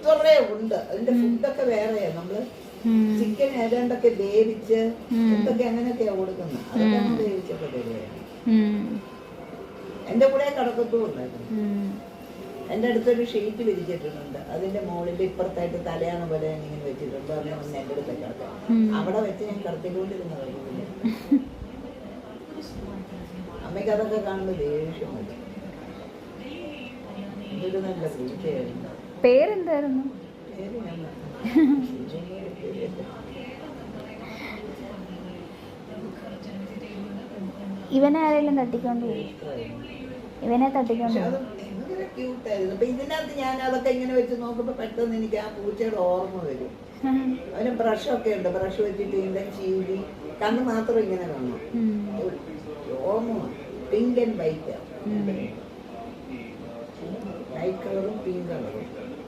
കുറേ ഉണ്ട്. അതിന്റെ ഫുഡൊക്കെ വേറെയാ. നമ്മള് ചിക്കൻ ഏതാണ്ടൊക്കെ വേവിച്ച് എന്തൊക്കെ അങ്ങനെയൊക്കെയാ കൊടുക്കുന്നത്. അതൊക്കെ നമ്മൾ വേവിച്ചൊക്കെ തരുകയാണ്. എന്റെ കൂടെ കടക്കത്തും ഉണ്ടായിരുന്നു. എൻ്റെ അടുത്തൊരു ഷീറ്റ് വിരിച്ചിട്ടുണ്ട്. അതിന്റെ മുകളിൽ ഇപ്പുറത്തായിട്ട് തലയാണ് പോലെ ഇങ്ങനെ വെച്ചിട്ടുണ്ട്. അതിനെ ഒന്ന് എൻ്റെ അടുത്ത് കിടക്കാം. അവിടെ വെച്ച് ഞാൻ കിടത്തിക്കൊണ്ടിരുന്ന കഴിയില്ല. അമ്മയ്ക്ക് അതൊക്കെ കാണുമ്പോൾ ദേഷ്യം വരും. ഇതൊരു നല്ല പൂച്ചയായിരുന്നു. പേരെന്തായിരുന്നു? പേര് ഞാൻ ഇവനെ ആരെങ്കിലും തട്ടിക്കൊണ്ട് പോയി? ഇവനെ തട്ടിക്കൊണ്ട് പോയി. ക്യൂട്ടായിരുന്നു. അപ്പൊ ഇതിനകത്ത് ഞാൻ അതൊക്കെ ഇങ്ങനെ വെച്ച് നോക്കുമ്പോ പെട്ടെന്ന് എനിക്ക് ആ പൂച്ചയുടെ ഓർമ്മ വരും. അവന് ബ്രഷൊക്കെ ഉണ്ട്. ബ്രഷ് വെച്ചിട്ട് ഇതിന്റെ ചീവി കണ്ണ് മാത്രം ഇങ്ങനെ കാണും. ഓർമ്മ പിങ്ക് ആൻഡ് വൈറ്റ്, ലൈറ്റ് കളറും പിങ്ക് കളറും.